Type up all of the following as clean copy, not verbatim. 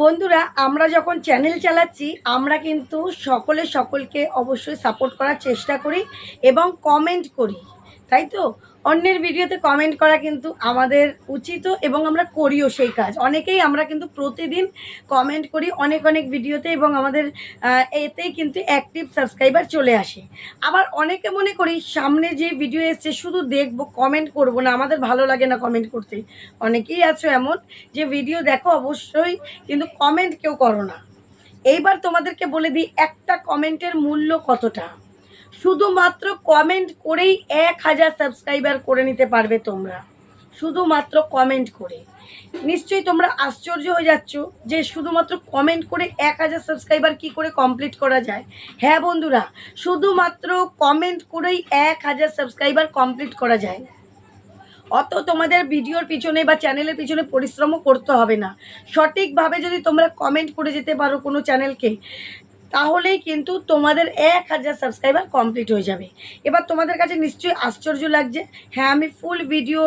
বন্ধুরা, আমরা যখন চ্যানেল চালাচ্ছি আমরা কিন্তু সকলকে অবশ্যই সাপোর্ট করার চেষ্টা করি এবং কমেন্ট করি, তাই তো? অন্যের ভিডিওতে কমেন্ট করা কিন্তু আমাদের উচিতও এবং আমরা করিও সেই কাজ। অনেকেই আমরা কিন্তু প্রতিদিন কমেন্ট করি অনেক অনেক ভিডিওতে এবং আমাদের এতেই কিন্তু অ্যাক্টিভ সাবস্ক্রাইবার চলে আসে। আবার অনেকে মনে করি সামনে যে ভিডিও এসছে শুধু দেখবো, কমেন্ট করব না, আমাদের ভালো লাগে না কমেন্ট করতে। অনেকেই আছো এমন যে ভিডিও দেখো অবশ্যই, কিন্তু কমেন্ট কেউ করো না। এইবার তোমাদেরকে বলে দিই একটা কমেন্টের মূল্য কতটা। শুধুমাত্র কমেন্ট করেই 1000 সাবস্ক্রাইবার করে নিতে পারবে তোমরা, শুধুমাত্র কমেন্ট করে। নিশ্চয়ই তোমরা আশ্চর্য হয়ে যাচ্ছ যে শুধুমাত্র কমেন্ট করে 1000 সাবস্ক্রাইবার কি করে কমপ্লিট করা যায়। হ্যাঁ বন্ধুরা, শুধুমাত্র কমেন্ট করেই 1000 সাবস্ক্রাইবার কমপ্লিট করা যায়। অত তোমাদের ভিডিওর পিছনে বা চ্যানেলের পিছনে পরিশ্রমও করতে হবে না। সঠিকভাবে যদি তোমরা কমেন্ট করে যেতে পারো কোনো চ্যানেলকে, তাহলেই কিন্তু তোমাদের 1000 সাবস্ক্রাইবার কমপ্লিট হয়ে যাবে। এবার তোমাদের কাছে নিশ্চয়ই আশ্চর্য লাগছে। হ্যাঁ, আমি ফুল ভিডিও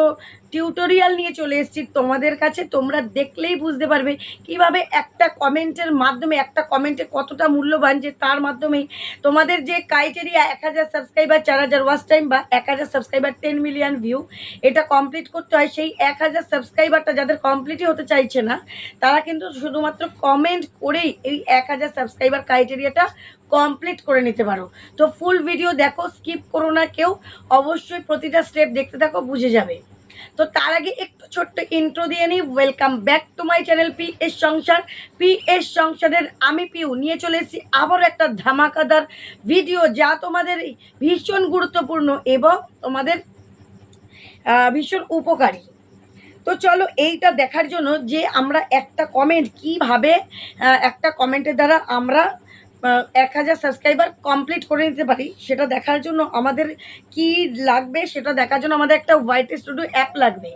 টিউটোরিয়াল নিয়ে চলে এসেছি তোমাদের কাছে। তোমরা দেখলেই বুঝতে পারবে কিভাবে একটা কমেন্টের মাধ্যমে, একটা কমেন্টে কতটা মূল্যবান, যে তার মাধ্যমেই তোমাদের যে ক্রাইটেরিয়া 1000 সাবস্ক্রাইবার, 4000 ওয়াচ টাইম বা 1000 সাবস্ক্রাইবার 10 মিলিয়ন ভিউ, এটা কমপ্লিট করতে হয়। সেই 1000 সাবস্ক্রাইবারটা যাদের কমপ্লিটই হতে চাইছে না, তারা কিন্তু শুধুমাত্র কমেন্ট করেই এই 1000 সাবস্ক্রাইবার ক্রাইটেরিয়াটা কমপ্লিট করে নিতে পারো। তো ফুল ভিডিও দেখো, স্কিপ করো না কেউ, অবশ্যই প্রতিটা স্টেপ দেখতে থাকো, বুঝে যাবে। তো তার আগে একটু ছোট্ট ইন্ট্রো দিয়ে নিই। Welcome back to my channel PS সংসার। PS সংসারের আমি পিউ নিয়ে চলে এসেছি আবারও একটা ধামাকাদার ভিডিও, যা তোমাদের ভীষণ গুরুত্বপূর্ণ এবং তোমাদের ভীষণ উপকারী। তো চলো এইটা দেখার জন্য যে আমরা একটা কমেন্ট কিভাবে, একটা কমেন্টের দ্বারা আমরা 1000 সাবস্ক্রাইবার কমপ্লিট করে নিতে পারি, সেটা দেখার জন্য আমাদের কি লাগবে, সেটা দেখার জন্য আমাদের একটা হোয়াইট স্টুডিও অ্যাপ লাগবে।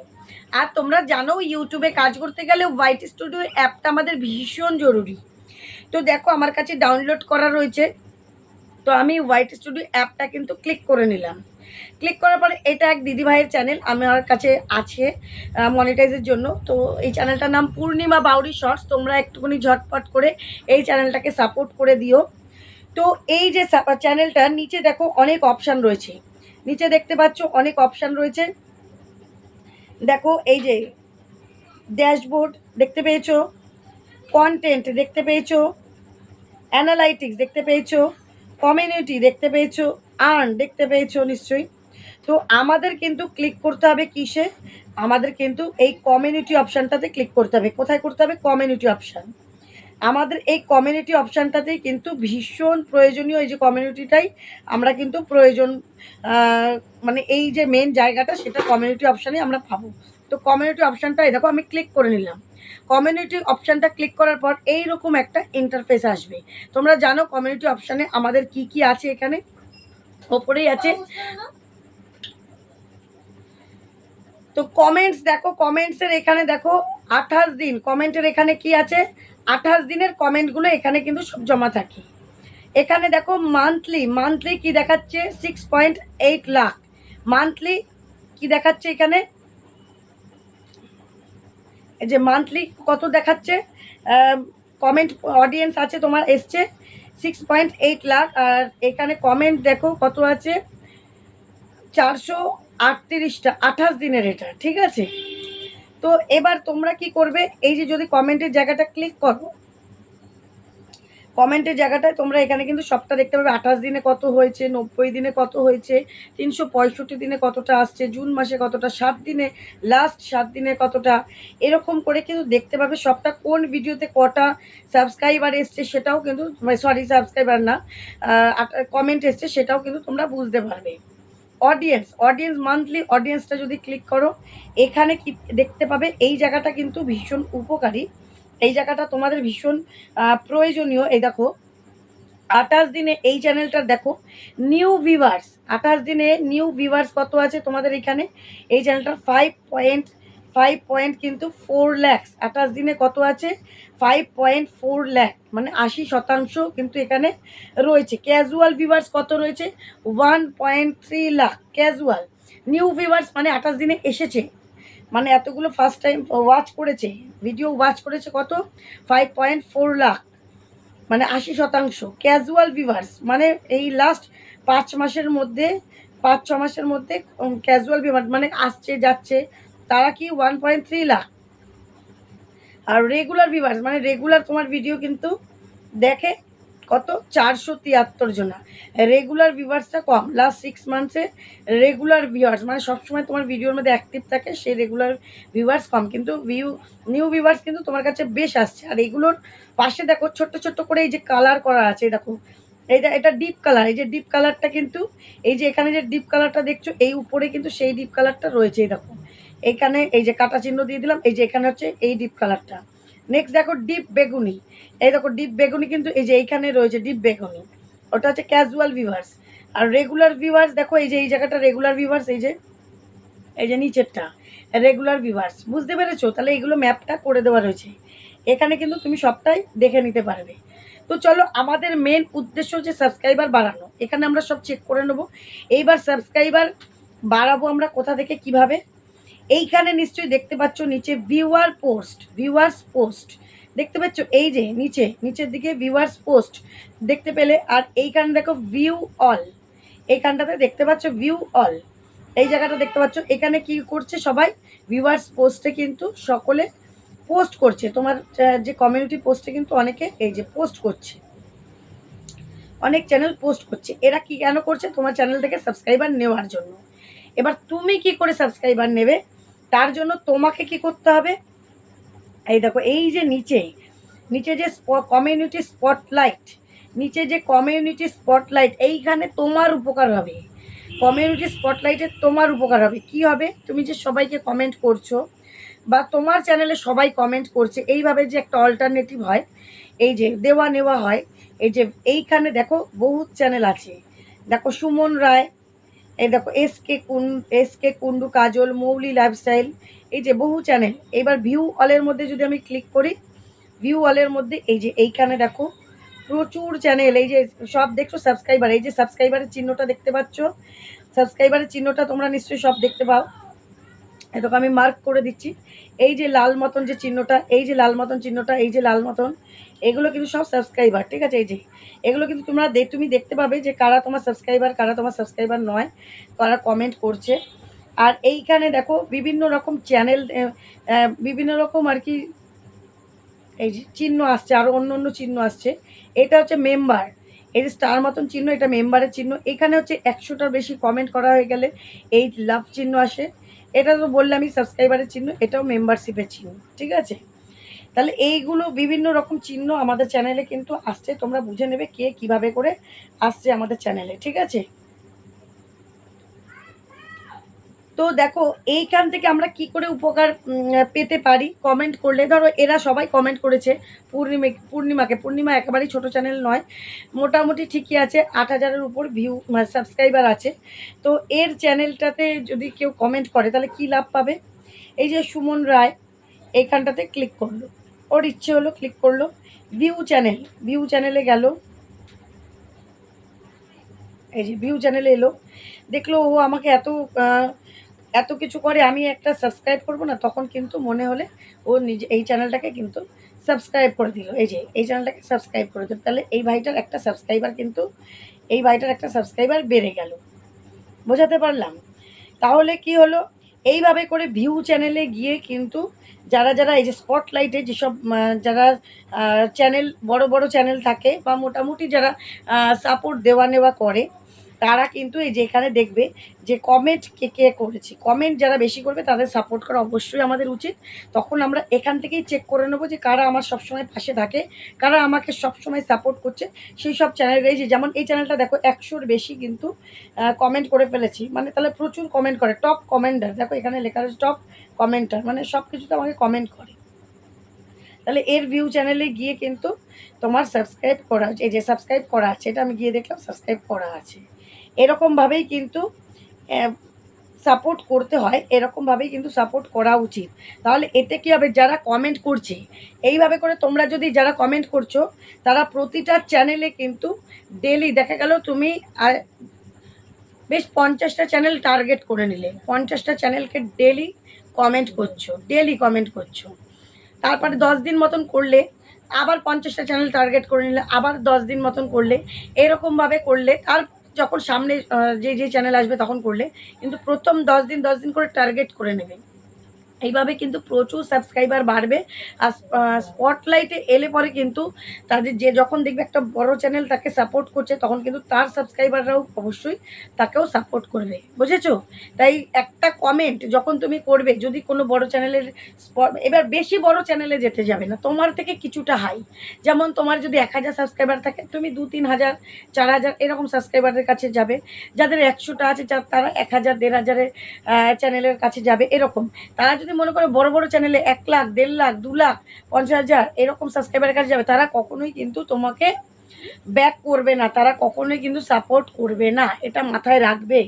আর তোমরা জানো ইউটিউবে কাজ করতে গেলে হোয়াইট স্টুডিও অ্যাপটা আমাদের ভীষণ জরুরি। তো দেখো আমার কাছে ডাউনলোড করা রয়েছে। তো আমি হোয়াইট স্টুডিও অ্যাপটা কিন্তু ক্লিক করে নিলাম। ক্লিক করার পরে এটা এক দিদিভাইয়ের চ্যানেল আমার কাছে আছে মনিটাইজের জন্য। তো এই চ্যানেলটার নাম পূর্ণিমা বাউরি শর্টস। তোমরা একটুখানি ঝটপট করে এই চ্যানেলটাকে সাপোর্ট করে দিও। তো এই যে চ্যানেলটার নিচে দেখো অনেক অপশান রয়েছে, নিচে দেখতে পাচ্ছ অনেক অপশান রয়েছে। দেখো এই যে ড্যাশবোর্ড দেখতে পেয়েছো, কন্টেন্ট দেখতে পেয়েছো, অ্যানালাইটিক্স দেখতে পেয়েছো, কমিউনিটি দেখতে পেয়েছো, আর্ন দেখতে পেয়েছো নিশ্চয়ই। তো আমাদের কিন্তু ক্লিক করতে হবে কিসে? আমাদের কিন্তু এই কমিউনিটি অপশানটাতে ক্লিক করতে হবে। কোথায় করতে হবে? Community option. আমাদের এই কমিউনিটি অপশানটাতেই কিন্তু ভীষণ প্রয়োজনীয়, এই যে কমিউনিটিটাই আমরা কিন্তু প্রয়োজন, মানে এই যে মেন জায়গাটা সেটা কমিউনিটি অপশানে আমরা পাবো। তো কমিউনিটি অপশানটাই দেখো আমি ক্লিক করে নিলাম। কমিউনিটি অপশানটা ক্লিক করার পর এইরকম একটা ইন্টারফেস আসবে। তোমরা জানো কমিউনিটি অপশানে আমাদের কি কি আছে, এখানে ওপরেই আছে। তো কমেন্টস দেখো, কমেন্টসের এখানে দেখো 28 দিন কমেন্টের, এখানে কি আছে 28 দিনের কমেন্টগুলো এখানে কিন্তু সব জমা থাকে। এখানে দেখো মান্থলি, মান্থলি কি দেখাচ্ছে 6.8 লাখ মান্থলি কি দেখাচ্ছে এখানে, এই যে মান্থলি কত দেখাচ্ছে কমেন্ট অডিয়েন্স আছে তোমার এসছে 6.8 লাখ। আর এখানে কমেন্ট দেখো কত আছে 438টা 28 দিনের, এটা ঠিক আছে। তো এবার তোমরা কি করবে, এই যে যদি কমেন্টের জায়গাটা ক্লিক করো, কমেন্টের জায়গাটায় তোমরা এখানে কিন্তু সবটা দেখতে পাবে। 28 দিনে কত হয়েছে, 90 দিনে কত হয়েছে, 365 দিনে কতটা আসছে, জুন মাসে কতটা, 7 দিনে, লাস্ট 7 দিনে কতটা, এরকম করে কিন্তু দেখতে পাবে সবটা। কোন ভিডিওতে কটা সাবস্ক্রাইবার এসছে সেটাও কিন্তু, সরি সাবস্ক্রাইবার না, কমেন্ট এসছে সেটাও কিন্তু তোমরা বুঝতে পারবে। অডিয়েন্স, অডিয়েন্স মান্থলি অডিয়েন্সটা যদি ক্লিক করো, এখানে কি দেখতে পাবে, এই জায়গাটা কিন্তু ভীষণ উপকারী, এই জায়গাটা তোমাদের ভীষণ প্রয়োজনীয়। এই দেখো 28 দিনে এই চ্যানেলটার দেখো নিউ ভিউয়ার্স, 28 দিনে নিউ ভিউয়ার্স কত আছে তোমাদের এখানে, এই চ্যানেলটার 5 কিন্তু 4 লাখ। 28 দিনে কত আছে 5.4 লাখ, মানে 80% কিন্তু এখানে রয়েছে। ক্যাজুয়াল ভিউয়ার্স কত রয়েছে 1.3 লাখ ক্যাজুয়াল। নিউ ভিউয়ার্স মানে 28 দিনে এসেছে, মানে এতগুলো ফার্স্ট টাইম ওয়াচ করেছে, ভিডিও ওয়াচ করেছে কত, 5.4 লাখ, মানে 80%। ক্যাজুয়াল ভিউয়ার্স মানে এই লাস্ট 5 মাসের মধ্যে, 5-6 মাসের মধ্যে ক্যাজুয়াল ভিউয়ার মানে আসছে যাচ্ছে, তারা কি 1.3 লাখ। আর রেগুলার ভিউয়ার্স মানে রেগুলার তোমার ভিডিও কিন্তু দেখে কত, 473 জনা। রেগুলার ভিউয়ার্সটা কম, লাস্ট 6 মান্থসে রেগুলার ভিউয়ার্স মানে সবসময় তোমার ভিডিওর মধ্যে অ্যাক্টিভ থাকে, সেই রেগুলার ভিউয়ার্স কম, কিন্তু নিউ ভিউয়ার্স কিন্তু তোমার কাছে বেশ আসছে। আর এগুলোর পাশে দেখো ছোট্ট ছোট্ট করে এই যে কালার করা আছে, দেখো এটা ডিপ কালার, এই যে ডিপ কালারটা কিন্তু, এই যে এখানে যে ডিপ কালারটা দেখছো এই উপরে কিন্তু সেই ডিপ কালারটা রয়েছে, এই দেখো এইখানে এই যে কাটা চিহ্ন দিয়ে দিলাম, এই যে এখানে হচ্ছে এই ডিপ কালারটা। নেক্সট দেখো ডিপ বেগুনি, এই দেখো ডিপ বেগুনি কিন্তু এই যে এইখানে রয়েছে ডিপ বেগুনি, ওটা হচ্ছে ক্যাজুয়াল ভিউয়ার্স। আর রেগুলার ভিউয়ার্স দেখো এই যে এই জায়গাটা রেগুলার ভিউয়ার্স, এই যে নিচেরটা রেগুলার ভিউয়ার্স, বুঝতে পেরেছো? তাহলে এইগুলো ম্যাপটা করে দেওয়া রয়েছে, এখানে কিন্তু তুমি সবটাই দেখে নিতে পারবে। তো চলো, আমাদের মেন উদ্দেশ্য হচ্ছে সাবস্ক্রাইবার বাড়ানো, এখানে আমরা সব চেক করে নেবো। এইবার সাবস্ক্রাইবার বাড়াবো আমরা কোথা থেকে, কিভাবে? এইখানে নিশ্চয়ই দেখতে পাচ্ছ নিচে ভিউয়ার্স পোস্ট দেখতে পাচ্ছ, এই যে নিচের দিকে ভিউয়ার্স পোস্ট দেখতে পেলে। আর এইখানে দেখো ভিউ অল, এইখানটাতে দেখতে পাচ্ছ ভিউ অল, এই জায়গাটা দেখতে পাচ্ছ। এখানে কি করছে সবাই, ভিউয়ার্স পোস্টে কিন্তু সকলে পোস্ট করছে, তোমার যে কমিউনিটি পোস্টে কিন্তু অনেকে এই যে পোস্ট করছে, অনেক চ্যানেল পোস্ট করছে। এরা কি কেন করছে, তোমার চ্যানেল থেকে সাবস্ক্রাইবার নেওয়ার জন্য। এবার তুমি কি করে সাবস্ক্রাইবার নেবে, তার জন্য তোমাকে কি করতে হবে, এই দেখো এই যে নিচে যে কমিউনিটি স্পটলাইট, নিচে যে কমিউনিটি স্পটলাইট, এইখানে তোমার উপকার হবে। কমিউনিটি স্পটলাইটে তোমার উপকার হবে, কি হবে, তুমি যে সবাইকে কমেন্ট করছো বা তোমার চ্যানেলে সবাই কমেন্ট করছে, এইভাবে যে একটা অল্টারনেটিভ হয়, এই যে দেওয়া নেওয়া হয়, এই যে এইখানে দেখো বহুত চ্যানেল আছে, দেখো সুমন রায়, এই দেখো এসকে কুন্ডু, কাজল, মৌলি লাইফস্টাইল, এই যে বহু চ্যানেল। এবার ভিউ অলের মধ্যে যদি আমি ক্লিক করি, ভিউ অলের মধ্যে এই যে এইখানে দেখো প্রচুর চ্যানেল, এই যে সব দেখছো সাবস্ক্রাইবার, এই যে সাবস্ক্রাইবারের চিহ্নটা দেখতে পাচ্ছ, সাবস্ক্রাইবারের চিহ্নটা তোমরা নিশ্চয়ই সব দেখতে পাও, এটাকে আমি মার্ক করে দিচ্ছি। এই যে লাল মতন যে চিহ্নটা, এই যে লাল মতন চিহ্নটা, এই যে লাল মতন, এগুলো কিন্তু সব সাবস্ক্রাইবার, ঠিক আছে? এই যে এগুলো কিন্তু তুমি দেখতে পাবে যে কারা তোমার সাবস্ক্রাইবার, কারা তোমার সাবস্ক্রাইবার নয়, কারা কমেন্ট করছে। আর এইখানে দেখো বিভিন্ন রকম চ্যানেল, বিভিন্ন রকম আর কি এই যে চিহ্ন আসছে, আরও অন্য অন্য চিহ্ন আসছে। এটা হচ্ছে মেম্বার, এই যে স্টার মতন চিহ্ন, এটা মেম্বারের চিহ্ন। এখানে হচ্ছে 100টার বেশি কমেন্ট করা হয়ে গেলে এই লাভ চিহ্ন আসে। এটা তো বললামই সাবস্ক্রাইবারের চিহ্ন, এটাও মেম্বারশিপের চিহ্ন, ঠিক আছে? তাহলে এইগুলো বিভিন্ন রকম চিহ্ন আমাদের চ্যানেলে কিন্তু আসছে, তোমরা বুঝে নেবে কে কীভাবে করে আসছে আমাদের চ্যানেলে, ঠিক আছে? তো দেখো এইখান থেকে আমরা কি করে উপকার পেতে পারি, কমেন্ট করলে, ধরো এরা সবাই কমেন্ট করেছে পূর্ণিমা একেবারেই ছোট চ্যানেল নয়, মোটামুটি ঠিকই আছে, 8,000-এর উপর ভিউ সাবস্ক্রাইবার আছে। তো এর চ্যানেলটাতে যদি কেউ কমেন্ট করে তাহলে কি লাভ পাবে, এই যে সুমন রায় এইখানটাতে ক্লিক করলো, ওর ইচ্ছে হলো ক্লিক করলো, ভিউ চ্যানেলে গেল, এই যে ভিউ চ্যানেলে এলো, দেখলো ও আমাকে এত কিছু করে, আমি একটা সাবস্ক্রাইব করব না, তখন কিন্তু মনে হলে ও নিজে এই চ্যানেলটাকে কিন্তু সাবস্ক্রাইব করে দিল, এই যে এই চ্যানেলটাকে সাবস্ক্রাইব করে দিল। তাহলে এই ভাইটার একটা সাবস্ক্রাইবার বেড়ে গেল, বোঝাতে পারলাম? তাহলে কি হলো, এইভাবে করে ভিউ চ্যানেলে গিয়ে কিন্তু যারা এই যে স্পটলাইটে যেসব যারা চ্যানেল বড় বড় চ্যানেল থাকে বা মোটামুটি যারা সাপোর্ট দেওয়া নেওয়া করে, তারা কিন্তু এই যে এখানে দেখবে যে কমেন্ট কে করেছে, কমেন্ট যারা বেশি করবে তাদের সাপোর্ট করা অবশ্যই আমাদের উচিত। তখন আমরা এখান থেকেই চেক করে নেবো যে কারা আমার সবসময় পাশে থাকে, কারা আমাকে সবসময় সাপোর্ট করছে, সেই সব চ্যানেল। এই যে যেমন এই চ্যানেলটা দেখো 100-র বেশি কিন্তু কমেন্ট করে ফেলেছি, মানে তাহলে প্রচুর কমেন্ট করে, টপ কমেন্টার, দেখো এখানে লেখা রয়েছে টপ কমেন্টার, মানে সব কিছুতে আমাকে কমেন্ট করে। তাহলে এর ভিউ চ্যানেলে গিয়ে কিন্তু তোমার সাবস্ক্রাইব করা, এই যে সাবস্ক্রাইব করা আছে, এটা আমি গিয়ে দেখলাম সাবস্ক্রাইব করা আছে। এরকমভাবেই কিন্তু সাপোর্ট করতে হয়, এরকমভাবেই কিন্তু সাপোর্ট করা উচিত। তাহলে এতে কী হবে, যারা কমেন্ট করছে এইভাবে করে, তোমরা যদি যারা কমেন্ট করছো তারা প্রতিটা চ্যানেলে কিন্তু ডেলি দেখা গেল তুমি বেশ 50টা চ্যানেল টার্গেট করে নিলে, 50টা চ্যানেলকে ডেলি কমেন্ট করছো, ডেলি কমেন্ট করছো। তারপরে 10 দিন মতন করলে আবার 50টা চ্যানেল টার্গেট করে নিলে, আবার 10 দিন মতন করলে, এরকমভাবে করলে তার যখন সামনে যে চ্যানেল আসবে তখন করলে কিন্তু প্রথম 10 দিন করে টার্গেট করে নেবে। এইভাবে কিন্তু প্রচুর সাবস্ক্রাইবার বাড়বে। আর স্পটলাইটে এলে পরে কিন্তু তাদের যে যখন দেখবে একটা বড় চ্যানেল তাকে সাপোর্ট করছে, তখন কিন্তু তার সাবস্ক্রাইবাররাও অবশ্যই তাকেও সাপোর্ট করবে, বুঝেছো? তাই একটা কমেন্ট যখন তুমি করবে, যদি কোনো বড় চ্যানেলের এবার বেশি বড় চ্যানেলে যেতে যাবে না, তোমার থেকে কিছুটা হাই। যেমন তোমার যদি 1000 সাবস্ক্রাইবার থাকে, তুমি 2-3 হাজার 4 হাজার এরকম সাবস্ক্রাইবারের কাছে যাবে। যাদের 100টা আছে তারা 1000 1500 চ্যানেলের কাছে যাবে। এরকম তারা যদি মনে করে বড় বড় চ্যানেলে 1 লাখ 1.5 লাখ 2 লাখ 50,000 এরকম সাবস্ক্রাইবারের কাছে যাবে, তারা কখনোই কিন্তু তোমাকে ব্যাক করবে না, তারা কখনোই কিন্তু সাপোর্ট করবে না। এটা মাথায় রাখবে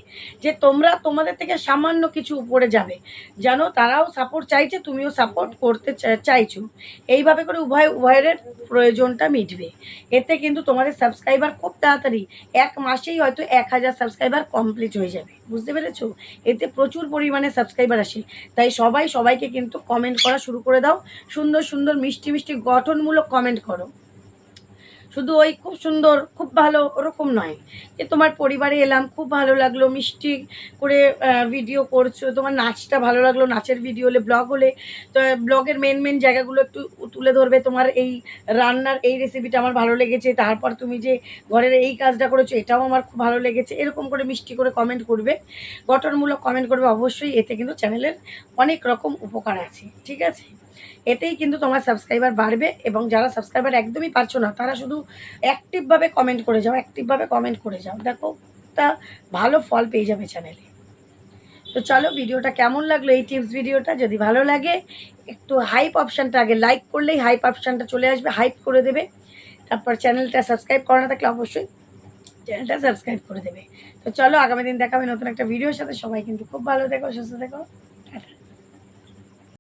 যে তোমরা তোমাদের থেকে সামান্য কিছু উপরে যাবে, জানো তারাও সাপোর্ট চাইছে, তুমিও সাপোর্ট করতে চাইছো। এইভাবে করে উভয়ের প্রয়োজনটা মিটবে। এতে কিন্তু তোমাদের সাবস্ক্রাইবার খুব তাড়াতাড়ি 1 মাসেই হয়তো 1000 সাবস্ক্রাইবার কমপ্লিট হয়ে যাবে, বুঝতে পেরেছো? এতে প্রচুর পরিমাণে সাবস্ক্রাইবার আসে। তাই সবাইকে কিন্তু কমেন্ট করা শুরু করে দাও। সুন্দর সুন্দর মিষ্টি মিষ্টি গঠনমূলক কমেন্ট করো। শুধু ওই খুব সুন্দর খুব ভালো ওরকম নয়, যে তোমার পরিবারে এলাম খুব ভালো লাগলো, মিষ্টি করে ভিডিও করছো, তোমার নাচটা ভালো লাগলো, নাচের ভিডিও হলে ব্লগ হলে তো ব্লগের মেন জায়গাগুলো একটু তুলে ধরবে, তোমার এই রান্নার এই রেসিপিটা আমার ভালো লেগেছে, তারপর তুমি যে ঘরের এই কাজটা করেছো এটাও আমার খুব ভালো লেগেছে, এরকম করে মিষ্টি করে কমেন্ট করবে, গঠনমূলক কমেন্ট করবে। অবশ্যই এতে কিন্তু চ্যানেলের অনেক রকম উপকার আছে, ঠিক আছে? এতেই কিন্তু তোমার সাবস্ক্রাইবার বাড়বে। এবং যারা সাবস্ক্রাইবার একদমই পারছো না, তারা শুধু অ্যাক্টিভভাবে কমেন্ট করে যাও, দেখো একটা ভালো ফল পেয়ে যাবে চ্যানেলে। তো চলো, ভিডিওটা কেমন লাগলো, এই টিপস ভিডিওটা যদি ভালো লাগে একটু হাইপ অপশানটা আগে লাইক করলেই হাইপ অপশানটা চলে আসবে, হাইপ করে দেবে। তারপর চ্যানেলটা সাবস্ক্রাইব করা না থাকলে অবশ্যই চ্যানেলটা সাবস্ক্রাইব করে দেবে। তো চলো, আগামী দিন দেখাবে নতুন একটা ভিডিওর সাথে। সবাই কিন্তু খুব ভালো থেকো, সুস্থ থেকো।